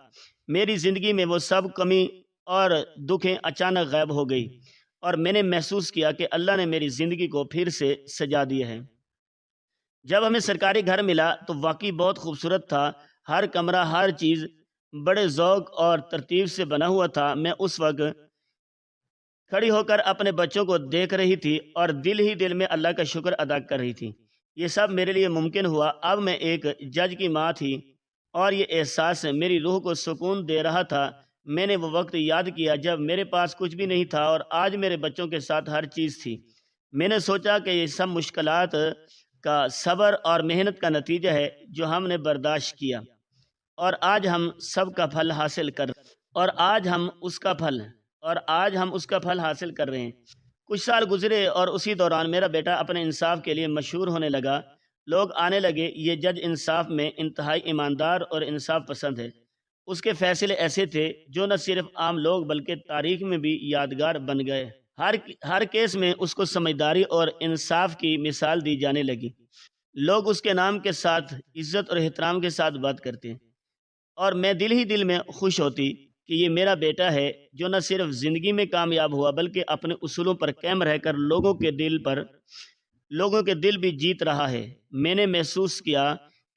S1: میری زندگی میں وہ سب کمی اور دکھیں اچانک غائب ہو گئی اور میں نے محسوس کیا کہ اللہ نے میری زندگی کو پھر سے سجا دیا ہے۔ جب ہمیں سرکاری گھر ملا تو واقعی بہت خوبصورت تھا۔ ہر کمرہ، ہر چیز بڑے ذوق اور ترتیب سے بنا ہوا تھا۔ میں اس وقت کھڑی ہو کر اپنے بچوں کو دیکھ رہی تھی اور دل ہی دل میں اللہ کا شکر ادا کر رہی تھی۔ یہ سب میرے لیے ممکن ہوا۔ اب میں ایک جج کی ماں تھی اور یہ احساس میری روح کو سکون دے رہا تھا۔ میں نے وہ وقت یاد کیا جب میرے پاس کچھ بھی نہیں تھا اور آج میرے بچوں کے ساتھ ہر چیز تھی۔ میں نے سوچا کہ یہ سب مشکلات کا صبر اور محنت کا نتیجہ ہے جو ہم نے برداشت کیا، اور آج ہم سب کا پھل حاصل کر اور آج ہم اس کا پھل حاصل کر رہے ہیں۔ کچھ سال گزرے اور اسی دوران میرا بیٹا اپنے انصاف کے لیے مشہور ہونے لگا۔ لوگ آنے لگے، یہ جج انصاف میں انتہائی ایماندار اور انصاف پسند ہے۔ اس کے فیصلے ایسے تھے جو نہ صرف عام لوگ بلکہ تاریخ میں بھی یادگار بن گئے۔ ہر کیس میں اس کو سمجھداری اور انصاف کی مثال دی جانے لگی۔ لوگ اس کے نام کے ساتھ عزت اور احترام کے ساتھ بات کرتے ہیں، اور میں دل ہی دل میں خوش ہوتی کہ یہ میرا بیٹا ہے جو نہ صرف زندگی میں کامیاب ہوا بلکہ اپنے اصولوں پر قائم رہ کر لوگوں کے دل بھی جیت رہا ہے۔ میں نے محسوس کیا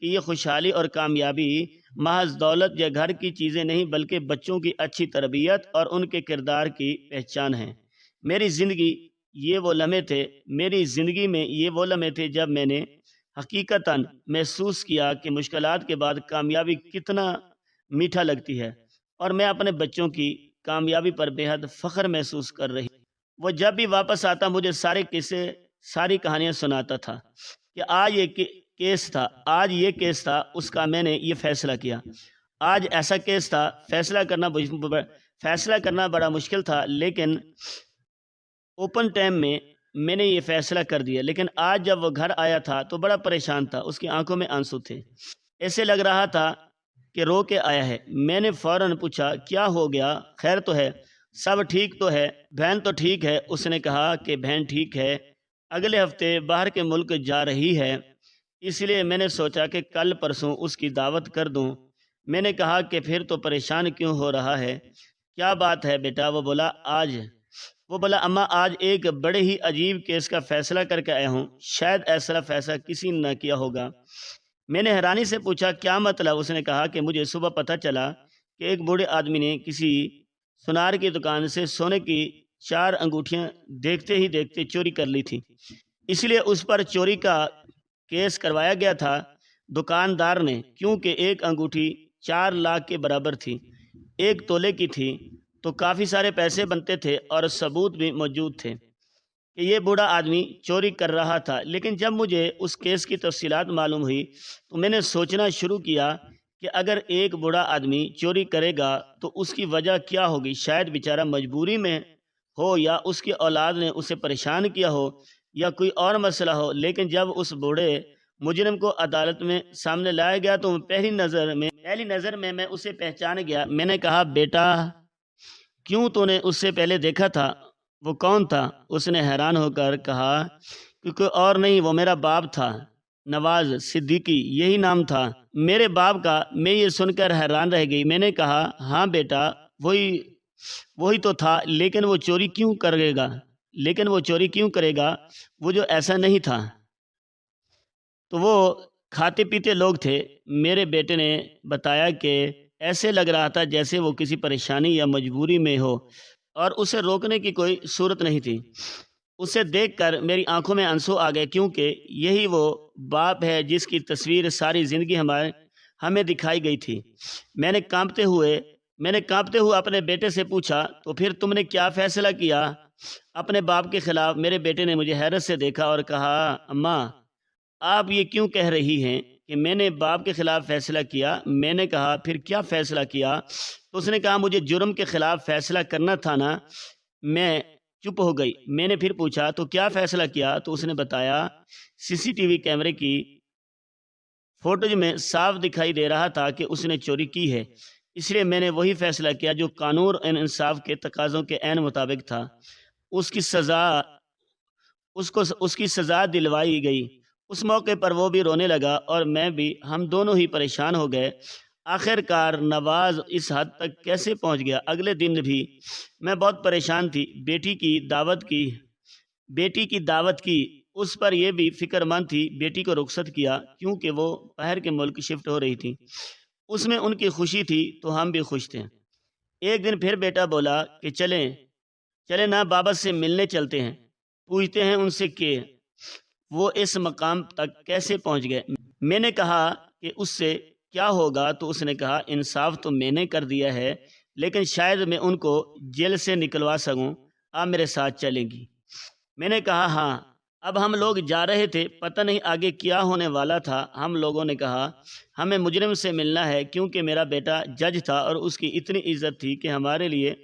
S1: کہ یہ خوشحالی اور کامیابی محض دولت یا گھر کی چیزیں نہیں بلکہ بچوں کی اچھی تربیت اور ان کے کردار کی پہچان ہے۔ میری زندگی میں یہ وہ لمحے تھے جب میں نے حقیقتاً محسوس کیا کہ مشکلات کے بعد کامیابی کتنا میٹھا لگتی ہے، اور میں اپنے بچوں کی کامیابی پر بے حد فخر محسوس کر رہی۔ وہ جب بھی واپس آتا مجھے ساری کہانیاں سناتا تھا کہ آج یہ کیس تھا اس کا میں نے یہ فیصلہ کیا، آج ایسا کیس تھا فیصلہ کرنا بڑا مشکل تھا، لیکن اوپن ٹائم میں نے یہ فیصلہ کر دیا۔ لیکن آج جب وہ گھر آیا تھا تو بڑا پریشان تھا، اس کی آنکھوں میں آنسو تھے، ایسے لگ رہا تھا کہ رو کے آیا ہے۔ میں نے فوراً پوچھا کیا ہو گیا، خیر تو ہے، سب ٹھیک تو ہے؟ بہن تو ٹھیک ہے؟ اس نے کہا کہ بہن ٹھیک ہے، اگلے ہفتے باہر کے ملک جا رہی ہے، اس لیے میں نے سوچا کہ کل پرسوں اس کی دعوت کر دوں۔ میں نے کہا کہ پھر تو پریشان کیوں ہو رہا ہے، کیا بات ہے بیٹا؟ وہ بولا اماں آج ایک بڑے ہی عجیب کیس کا فیصلہ کر کے آیا ہوں، شاید ایسا فیصلہ کسی نے نہ کیا ہوگا۔ میں نے حیرانی سے پوچھا کیا مطلب؟ اس نے کہا کہ مجھے صبح پتہ چلا کہ ایک بوڑھے آدمی نے کسی سونار کی دکان سے سونے کی 4 انگوٹھیاں دیکھتے ہی دیکھتے چوری کر لی تھی، اس لیے اس پر چوری کا کیس کروایا گیا تھا دکاندار نے، کیونکہ ایک انگوٹھی 4 لاکھ کے برابر تھی، 1 تولے کی تھی، تو کافی سارے پیسے بنتے تھے اور ثبوت بھی موجود تھے کہ یہ بوڑھا آدمی چوری کر رہا تھا۔ لیکن جب مجھے اس کیس کی تفصیلات معلوم ہوئی تو میں نے سوچنا شروع کیا کہ اگر ایک بوڑھا آدمی چوری کرے گا تو اس کی وجہ کیا ہوگی؟ شاید بیچارہ مجبوری میں ہو، یا اس کی اولاد نے اسے پریشان کیا ہو، یا کوئی اور مسئلہ ہو۔ لیکن جب اس بوڑھے مجرم کو عدالت میں سامنے لایا گیا تو پہلی نظر میں اسے پہچان گیا۔ میں نے کہا بیٹا کیوں تو نے اس سے پہلے دیکھا تھا؟ وہ کون تھا؟ اس نے حیران ہو کر کہا کہ کوئی اور نہیں، وہ میرا باپ تھا، نواز صدیقی یہی نام تھا میرے باپ کا۔ میں یہ سن کر حیران رہ گئی۔ میں نے کہا ہاں بیٹا وہی تو تھا، لیکن وہ چوری کیوں کرے گا؟ وہ جو ایسا نہیں تھا تو وہ کھاتے پیتے لوگ تھے۔ میرے بیٹے نے بتایا کہ ایسے لگ رہا تھا جیسے وہ کسی پریشانی یا مجبوری میں ہو اور اسے روکنے کی کوئی صورت نہیں تھی۔ اسے دیکھ کر میری آنکھوں میں آنسو آ گئے، کیونکہ یہی وہ باپ ہے جس کی تصویر ساری زندگی ہمیں دکھائی گئی تھی۔ میں نے کانپتے ہوئے اپنے بیٹے سے پوچھا تو پھر تم نے کیا فیصلہ کیا اپنے باپ کے خلاف؟ میرے بیٹے نے مجھے حیرت سے دیکھا اور کہا اماں آپ یہ کیوں کہہ رہی ہیں کہ میں نے باپ کے خلاف فیصلہ کیا؟ میں نے کہا پھر کیا فیصلہ کیا؟ تو اس نے کہا مجھے جرم کے خلاف فیصلہ کرنا تھا نا۔ میں چپ ہو گئی۔ میں نے پھر پوچھا تو کیا فیصلہ کیا؟ تو اس نے بتایا CCTV کیمرے کی فوٹوز میں صاف دکھائی دے رہا تھا کہ اس نے چوری کی ہے، اس لیے میں نے وہی فیصلہ کیا جو قانون اور انصاف کے تقاضوں کے عین مطابق تھا۔ اس کی سزا دلوائی گئی۔ اس موقع پر وہ بھی رونے لگا اور میں بھی، ہم دونوں ہی پریشان ہو گئے۔ آخر کار نواز اس حد تک کیسے پہنچ گیا؟ اگلے دن بھی میں بہت پریشان تھی۔ بیٹی کی دعوت کی، اس پر یہ بھی فکر مند تھی۔ بیٹی کو رخصت کیا کیونکہ وہ باہر کے ملک شفٹ ہو رہی تھی۔ اس میں ان کی خوشی تھی تو ہم بھی خوش تھے۔ ایک دن پھر بیٹا بولا کہ چلیں چلے نا بابا سے ملنے چلتے ہیں، پوچھتے ہیں ان سے کہ وہ اس مقام تک کیسے پہنچ گئے۔ میں نے کہا کہ اس سے کیا ہوگا، تو اس نے کہا انصاف تو میں نے کر دیا ہے، لیکن شاید میں ان کو جیل سے نکلوا سکوں، آپ میرے ساتھ چلیں گی؟ میں نے کہا ہاں۔ اب ہم لوگ جا رہے تھے، پتہ نہیں آگے کیا ہونے والا تھا۔ ہم لوگوں نے کہا ہمیں مجرم سے ملنا ہے، کیونکہ میرا بیٹا جج تھا اور اس کی اتنی عزت تھی کہ ہمارے لیے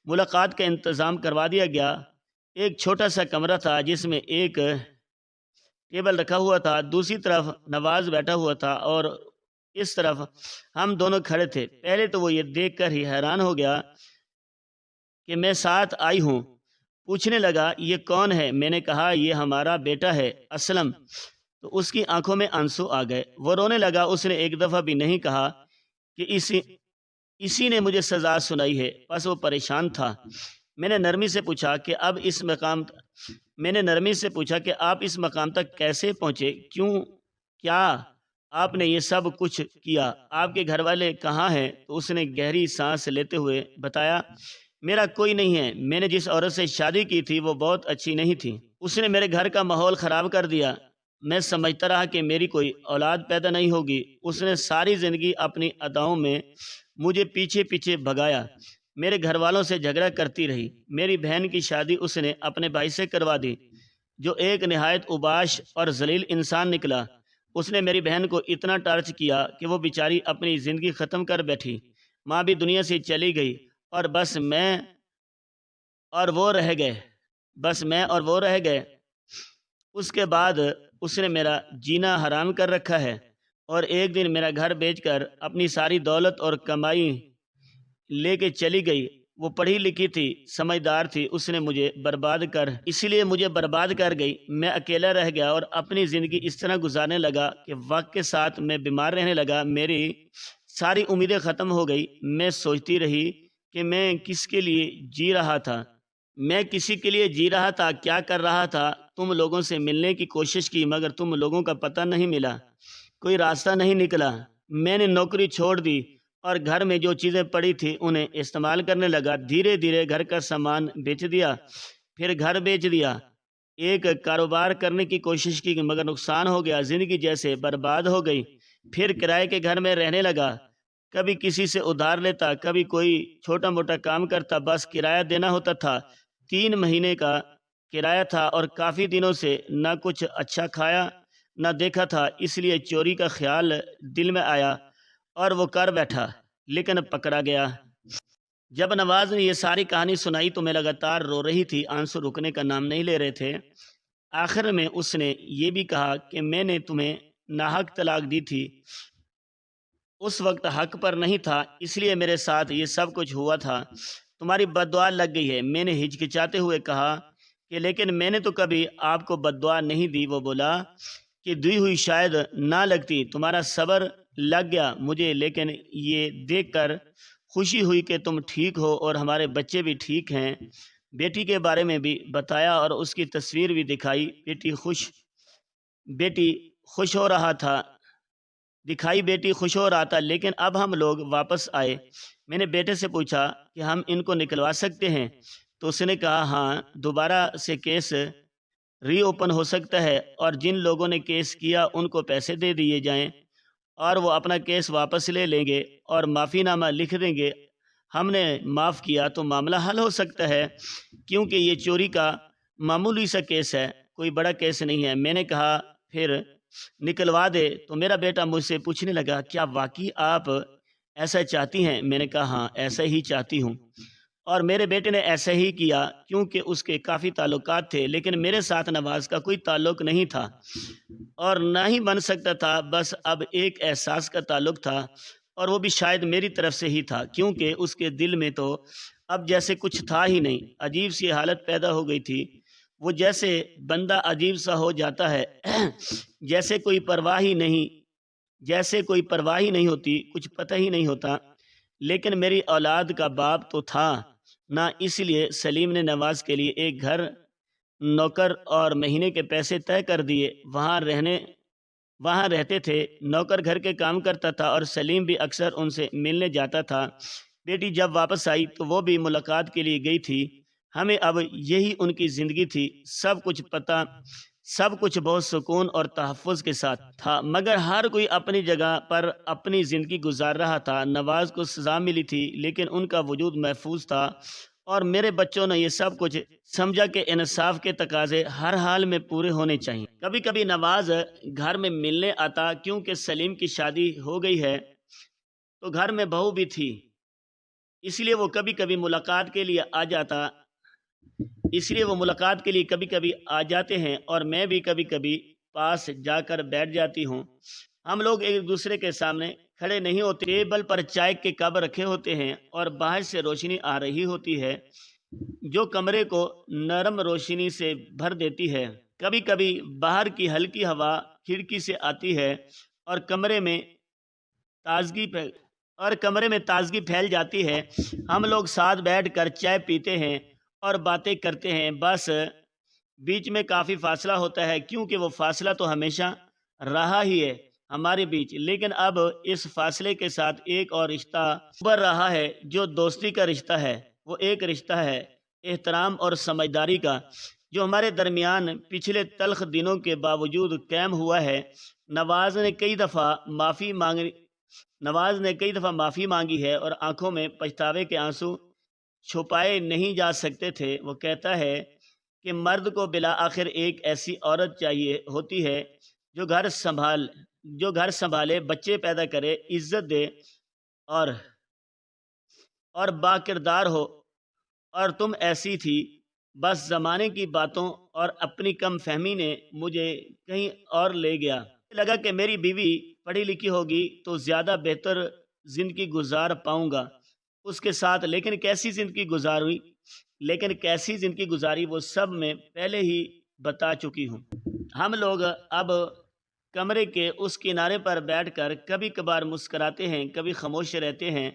S1: ملاقات کا انتظام کروا دیا گیا۔ ایک چھوٹا سا کمرہ تھا جس میں ایک ٹیبل رکھا ہوا تھا، دوسری طرف نواز بیٹھا ہوا تھا اور اس طرف ہم دونوں کھڑے تھے۔ پہلے تو وہ یہ دیکھ کر ہی حیران ہو گیا کہ میں ساتھ آئی ہوں۔ پوچھنے لگا یہ کون ہے؟ میں نے کہا یہ ہمارا بیٹا ہے اسلم۔ تو اس کی آنکھوں میں آنسو آ گئے، وہ رونے لگا۔ اس نے ایک دفعہ بھی نہیں کہا کہ اسی نے مجھے سزا سنائی ہے، بس وہ پریشان تھا۔ میں نے نرمی سے پوچھا کہ آپ اس مقام تک کیسے پہنچے؟ کیا آپ نے یہ سب کچھ کیا؟ آپ کے گھر والے کہاں ہیں؟ تو اس نے گہری سانس لیتے ہوئے بتایا میرا کوئی نہیں ہے، میں نے جس عورت سے شادی کی تھی وہ بہت اچھی نہیں تھی، اس نے میرے گھر کا ماحول خراب کر دیا۔ میں سمجھتا رہا کہ میری کوئی اولاد پیدا نہیں ہوگی۔ اس نے ساری زندگی اپنی اداؤں میں مجھے پیچھے پیچھے بھگایا، میرے گھر والوں سے جھگڑا کرتی رہی۔ میری بہن کی شادی اس نے اپنے بھائی سے کروا دی، جو ایک نہایت اوباش اور ذلیل انسان نکلا۔ اس نے میری بہن کو اتنا ٹارچ کیا کہ وہ بیچاری اپنی زندگی ختم کر بیٹھی۔ ماں بھی دنیا سے چلی گئی اور بس میں اور وہ رہ گئے۔ اس کے بعد اس نے میرا جینا حرام کر رکھا ہے اور ایک دن میرا گھر بیچ کر اپنی ساری دولت اور کمائی لے کے چلی گئی۔ وہ پڑھی لکھی تھی، سمجھدار تھی، اس نے مجھے برباد کر گئی۔ میں اکیلا رہ گیا اور اپنی زندگی اس طرح گزارنے لگا کہ وقت کے ساتھ میں بیمار رہنے لگا، میری ساری امیدیں ختم ہو گئی۔ میں سوچتی رہی کہ میں کس کے لیے جی رہا تھا، کیا کر رہا تھا۔ تم لوگوں سے ملنے کی کوشش کی مگر تم لوگوں کا پتہ نہیں ملا، کوئی راستہ نہیں نکلا۔ میں نے نوکری چھوڑ دی اور گھر میں جو چیزیں پڑی تھی انہیں استعمال کرنے لگا۔ دھیرے دھیرے گھر کا سامان بیچ دیا، پھر گھر بیچ دیا۔ ایک کاروبار کرنے کی کوشش کی مگر نقصان ہو گیا، زندگی جیسے برباد ہو گئی۔ پھر کرائے کے گھر میں رہنے لگا، کبھی کسی سے ادھار لیتا، کبھی کوئی چھوٹا موٹا کام کرتا، بس کرایہ دینا ہوتا تھا۔ 3 مہینے کا کرایہ تھا اور کافی دنوں سے نہ کچھ اچھا کھایا نہ دیکھا تھا، اس لیے چوری کا خیال دل میں آیا اور وہ کر بیٹھا، لیکن پکڑا گیا۔ جب نواز نے یہ ساری کہانی سنائی تو میں لگاتار رو رہی تھی، آنسو رکنے کا نام نہیں لے رہے تھے۔ آخر میں اس نے یہ بھی کہا کہ میں نے تمہیں ناحق طلاق دی تھی، اس وقت حق پر نہیں تھا، اس لیے میرے ساتھ یہ سب کچھ ہوا تھا، تمہاری بد دعا لگ گئی ہے۔ میں نے ہچکچاتے ہوئے کہا کہ لیکن میں نے تو کبھی آپ کو بد دعا نہیں دی۔ وہ بولا کہ دی ہوئی شاید نہ لگتی، تمہارا صبر لگ گیا مجھے، لیکن یہ دیکھ کر خوشی ہوئی کہ تم ٹھیک ہو اور ہمارے بچے بھی ٹھیک ہیں۔ بیٹی کے بارے میں بھی بتایا اور اس کی تصویر بھی دکھائی۔ بیٹی خوش ہو رہا تھا، لیکن اب ہم لوگ واپس آئے۔ میں نے بیٹے سے پوچھا کہ ہم ان کو نکلوا سکتے ہیں؟ تو اس نے کہا ہاں، دوبارہ سے کیس ری اوپن ہو سکتا ہے اور جن لوگوں نے کیس کیا ان کو پیسے دے دیے جائیں اور وہ اپنا کیس واپس لے لیں گے اور معافی نامہ لکھ دیں گے۔ ہم نے معاف کیا تو معاملہ حل ہو سکتا ہے، کیونکہ یہ چوری کا معمولی سا کیس ہے، کوئی بڑا کیس نہیں ہے۔ میں نے کہا پھر نکلوا دے۔ تو میرا بیٹا مجھ سے پوچھنے لگا کیا واقعی آپ ایسا چاہتی ہیں؟ میں نے کہا ہاں، ایسا ہی چاہتی ہوں۔ اور میرے بیٹے نے ایسا ہی کیا، کیونکہ اس کے کافی تعلقات تھے، لیکن میرے ساتھ نواز کا کوئی تعلق نہیں تھا اور نہ ہی بن سکتا تھا، بس اب ایک احساس کا تعلق تھا اور وہ بھی شاید میری طرف سے ہی تھا، کیونکہ اس کے دل میں تو اب جیسے کچھ تھا ہی نہیں۔ عجیب سی حالت پیدا ہو گئی تھی، وہ جیسے بندہ عجیب سا ہو جاتا ہے، جیسے کوئی پرواہ ہی نہیں ہوتی، کچھ پتہ ہی نہیں ہوتا۔ لیکن میری اولاد کا باپ تو تھا نہ، اس لیے سلیم نے نواز کے لیے ایک گھر، نوکر اور مہینے کے پیسے طے کر دیے۔ وہاں رہتے تھے، نوکر گھر کے کام کرتا تھا اور سلیم بھی اکثر ان سے ملنے جاتا تھا۔ بیٹی جب واپس آئی تو وہ بھی ملاقات کے لیے گئی تھی۔ ہمیں اب یہی ان کی زندگی تھی، سب کچھ بہت سکون اور تحفظ کے ساتھ تھا، مگر ہر کوئی اپنی جگہ پر اپنی زندگی گزار رہا تھا۔ نواز کو سزا ملی تھی لیکن ان کا وجود محفوظ تھا، اور میرے بچوں نے یہ سب کچھ سمجھا کہ انصاف کے تقاضے ہر حال میں پورے ہونے چاہیے۔ کبھی کبھی نواز گھر میں ملنے آتا، کیونکہ سلیم کی شادی ہو گئی ہے تو گھر میں بہو بھی تھی، اس لیے وہ کبھی کبھی ملاقات کے لیے کبھی کبھی آ جاتے ہیں، اور میں بھی کبھی کبھی پاس جا کر بیٹھ جاتی ہوں۔ ہم لوگ ایک دوسرے کے سامنے کھڑے نہیں ہوتے، ٹیبل پر چائے کے کپ رکھے ہوتے ہیں اور باہر سے روشنی آ رہی ہوتی ہے جو کمرے کو نرم روشنی سے بھر دیتی ہے۔ کبھی کبھی باہر کی ہلکی ہوا کھڑکی سے آتی ہے اور کمرے میں تازگی پھیل جاتی ہے۔ ہم لوگ ساتھ بیٹھ کر چائے پیتے ہیں اور باتیں کرتے ہیں، بس بیچ میں کافی فاصلہ ہوتا ہے، کیونکہ وہ فاصلہ تو ہمیشہ رہا ہی ہے ہمارے بیچ، لیکن اب اس فاصلے کے ساتھ ایک اور رشتہ ابھر رہا ہے جو دوستی کا رشتہ ہے۔ وہ ایک رشتہ ہے احترام اور سمجھداری کا، جو ہمارے درمیان پچھلے تلخ دنوں کے باوجود قائم ہوا ہے۔ نواز نے کئی دفعہ معافی مانگی ہے اور آنکھوں میں پچھتاوے کے آنسو چھپائے نہیں جا سکتے تھے۔ وہ کہتا ہے کہ مرد کو بالآخر ایک ایسی عورت چاہیے ہوتی ہے جو گھر سنبھالے، بچے پیدا کرے، عزت دے اور باکردار ہو، اور تم ایسی تھی۔ بس زمانے کی باتوں اور اپنی کم فہمی نے مجھے کہیں اور لے گیا۔ لگا کہ میری بیوی پڑھی لکھی ہوگی تو زیادہ بہتر زندگی گزار پاؤں گا اس کے ساتھ، لیکن کیسی زندگی گزاری وہ سب میں پہلے ہی بتا چکی ہوں۔ ہم لوگ اب کمرے کے اس کنارے پر بیٹھ کر کبھی کبھار مسکراتے ہیں، کبھی خاموش رہتے ہیں،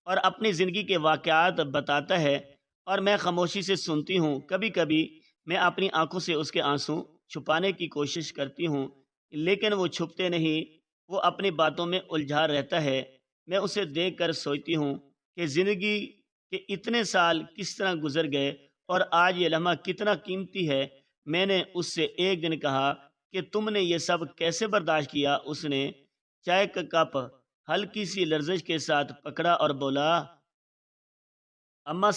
S1: اور اپنی زندگی کے واقعات بتاتا ہے اور میں خاموشی سے سنتی ہوں۔ کبھی کبھی میں اپنی آنکھوں سے اس کے آنسو چھپانے کی کوشش کرتی ہوں، لیکن وہ چھپتے نہیں، وہ اپنی باتوں میں الجھا رہتا ہے۔ میں اسے دیکھ کر سوچتی ہوں کہ زندگی کے اتنے سال کس طرح گزر گئے اور آج یہ لمحہ کتنا قیمتی ہے۔ میں نے اس سے ایک دن کہا کہ تم نے یہ سب کیسے برداشت کیا؟ اس نے چائے کا کپ ہلکی سی لرزش کے ساتھ پکڑا اور بولا، اماں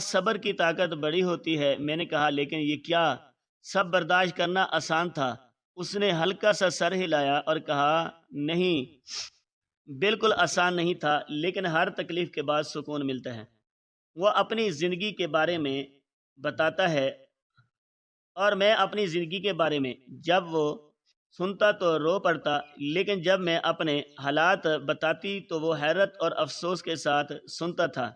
S1: صبر کی طاقت بڑی ہوتی ہے۔ میں نے کہا، لیکن یہ کیا سب برداشت کرنا آسان تھا؟ اس نے ہلکا سا سر ہلایا اور کہا، نہیں، بالکل آسان نہیں تھا، لیکن ہر تکلیف کے بعد سکون ملتا ہے۔ وہ اپنی زندگی کے بارے میں بتاتا ہے اور میں اپنی زندگی کے بارے میں، جب وہ سنتا تو رو پڑتا، لیکن جب میں اپنے حالات بتاتی تو وہ حیرت اور افسوس کے ساتھ سنتا تھا۔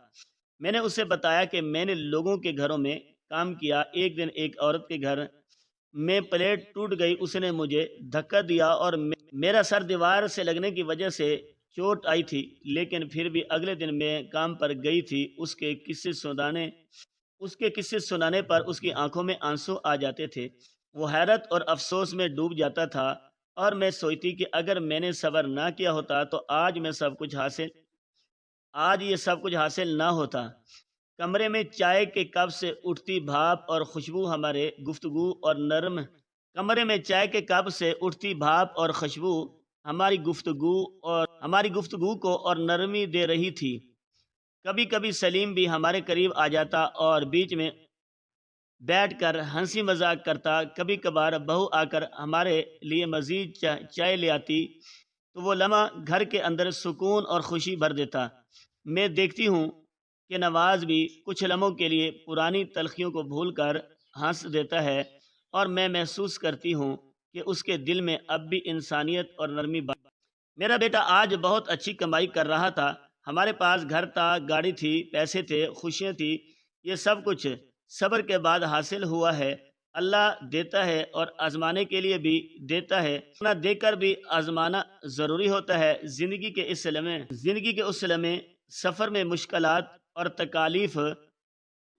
S1: میں نے اسے بتایا کہ میں نے لوگوں کے گھروں میں کام کیا۔ ایک دن ایک عورت کے گھر میں پلیٹ ٹوٹ گئی، اس نے مجھے دھکا دیا اور میرا سر دیوار سے لگنے کی وجہ سے چوٹ آئی تھی، لیکن پھر بھی اگلے دن میں کام پر گئی تھی۔ اس کے قصے سنانے پر اس کی آنکھوں میں آنسو آ جاتے تھے، وہ حیرت اور افسوس میں ڈوب جاتا تھا، اور میں سوچتی کہ اگر میں نے صبر نہ کیا ہوتا تو آج یہ سب کچھ حاصل نہ ہوتا۔ کمرے میں چائے کے کپ سے اٹھتی بھاپ اور خوشبو ہماری گفتگو کو اور نرمی دے رہی تھی۔ کبھی کبھی سلیم بھی ہمارے قریب آ جاتا اور بیچ میں بیٹھ کر ہنسی مذاق کرتا۔ کبھی کبھار بہو آ کر ہمارے لیے مزید چائے لے آتی تو وہ لمحہ گھر کے اندر سکون اور خوشی بھر دیتا۔ میں دیکھتی ہوں کہ نواز بھی کچھ لمحوں کے لیے پرانی تلخیوں کو بھول کر ہنس دیتا ہے، اور میں محسوس کرتی ہوں کہ اس کے دل میں اب بھی انسانیت اور نرمی میرا بیٹا آج بہت اچھی کمائی کر رہا تھا، ہمارے پاس گھر تھا، گاڑی تھی، پیسے تھے، خوشیاں تھی، یہ سب کچھ صبر کے بعد حاصل ہوا ہے۔ اللہ دیتا ہے اور آزمانے کے لیے بھی دیتا ہے، نہ دے کر بھی آزمانا ضروری ہوتا ہے۔ زندگی کے اس لمحے سفر میں مشکلات اور تکالیف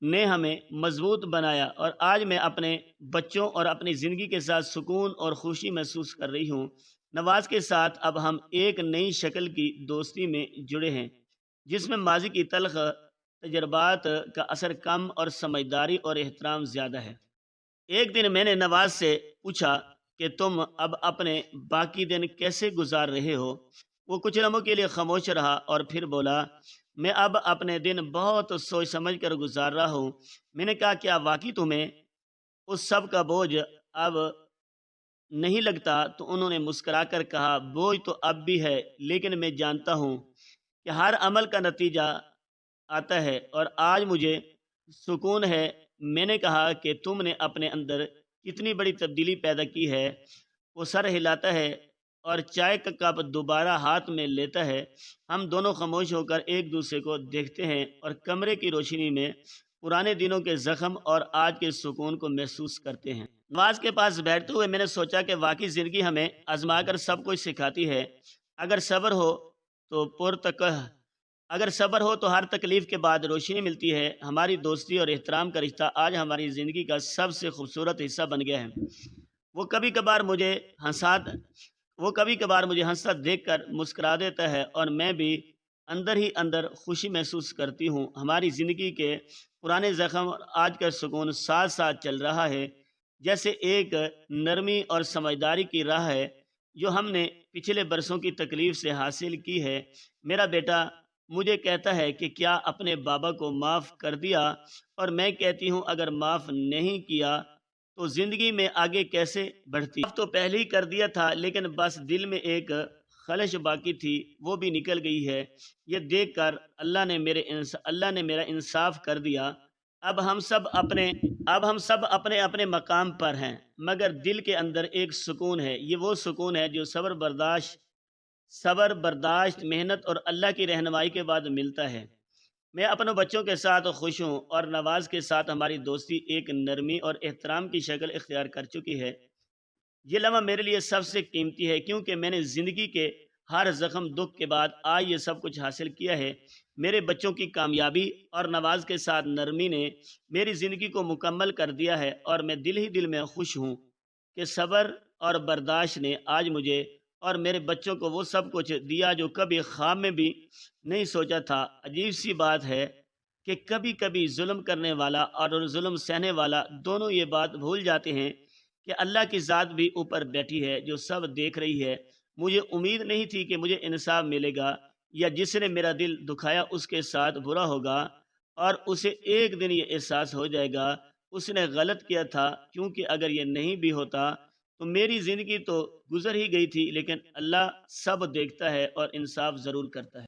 S1: نے ہمیں مضبوط بنایا، اور آج میں اپنے بچوں اور اپنی زندگی کے ساتھ سکون اور خوشی محسوس کر رہی ہوں۔ نواز کے ساتھ اب ہم ایک نئی شکل کی دوستی میں جڑے ہیں، جس میں ماضی کی تلخ تجربات کا اثر کم اور سمجھداری اور احترام زیادہ ہے۔ ایک دن میں نے نواز سے پوچھا کہ تم اب اپنے باقی دن کیسے گزار رہے ہو؟ وہ کچھ لمحوں کے لیے خاموش رہا اور پھر بولا، میں اب اپنے دن بہت سوچ سمجھ کر گزار رہا ہوں۔ میں نے کہا، کیا واقعی تمہیں اس سب کا بوجھ اب نہیں لگتا؟ تو انہوں نے مسکرا کر کہا، بوجھ تو اب بھی ہے، لیکن میں جانتا ہوں کہ ہر عمل کا نتیجہ آتا ہے اور آج مجھے سکون ہے۔ میں نے کہا کہ تم نے اپنے اندر کتنی بڑی تبدیلی پیدا کی ہے۔ وہ سر ہلاتا ہے اور چائے کا کپ دوبارہ ہاتھ میں لیتا ہے۔ ہم دونوں خاموش ہو کر ایک دوسرے کو دیکھتے ہیں اور کمرے کی روشنی میں پرانے دنوں کے زخم اور آج کے سکون کو محسوس کرتے ہیں۔ نواز کے پاس بیٹھتے ہوئے میں نے سوچا کہ واقعی زندگی ہمیں آزما کر سب کچھ سکھاتی ہے۔ اگر صبر ہو تو اگر صبر ہو تو ہر تکلیف کے بعد روشنی ملتی ہے۔ ہماری دوستی اور احترام کا رشتہ آج ہماری زندگی کا سب سے خوبصورت حصہ بن گیا ہے۔ وہ کبھی کبھار مجھے ہنستا دیکھ کر مسکرا دیتا ہے اور میں بھی اندر ہی اندر خوشی محسوس کرتی ہوں۔ ہماری زندگی کے پرانے زخم اور آج کا سکون ساتھ ساتھ چل رہا ہے، جیسے ایک نرمی اور سمجھداری کی راہ ہے جو ہم نے پچھلے برسوں کی تکلیف سے حاصل کی ہے۔ میرا بیٹا مجھے کہتا ہے کہ کیا اپنے بابا کو معاف کر دیا، اور میں کہتی ہوں اگر معاف نہیں کیا تو زندگی میں آگے کیسے بڑھتی؟ معاف تو پہلے ہی کر دیا تھا، لیکن بس دل میں ایک خلش باقی تھی، وہ بھی نکل گئی ہے۔ یہ دیکھ کر اللہ نے میرا انصاف کر دیا۔ اب ہم سب اپنے اپنے مقام پر ہیں، مگر دل کے اندر ایک سکون ہے۔ یہ وہ سکون ہے جو صبر برداشت محنت اور اللہ کی رہنمائی کے بعد ملتا ہے۔ میں اپنے بچوں کے ساتھ خوش ہوں اور نواز کے ساتھ ہماری دوستی ایک نرمی اور احترام کی شکل اختیار کر چکی ہے۔ یہ لمحہ میرے لیے سب سے قیمتی ہے، کیونکہ میں نے زندگی کے ہر زخم دکھ کے بعد آج یہ سب کچھ حاصل کیا ہے۔ میرے بچوں کی کامیابی اور نواز کے ساتھ نرمی نے میری زندگی کو مکمل کر دیا ہے، اور میں دل میں خوش ہوں کہ صبر اور برداشت نے آج مجھے اور میرے بچوں کو وہ سب کچھ دیا جو کبھی خواب میں بھی نہیں سوچا تھا۔ عجیب سی بات ہے کہ کبھی کبھی ظلم کرنے والا اور ظلم سہنے والا دونوں یہ بات بھول جاتے ہیں کہ اللہ کی ذات بھی اوپر بیٹھی ہے جو سب دیکھ رہی ہے۔ مجھے امید نہیں تھی کہ مجھے انصاف ملے گا، یا جس نے میرا دل دکھایا اس کے ساتھ برا ہوگا، اور اسے ایک دن یہ احساس ہو جائے گا اس نے غلط کیا تھا، کیونکہ اگر یہ نہیں بھی ہوتا تو میری زندگی تو گزر ہی گئی تھی۔ لیکن اللہ سب دیکھتا ہے اور انصاف ضرور کرتا ہے۔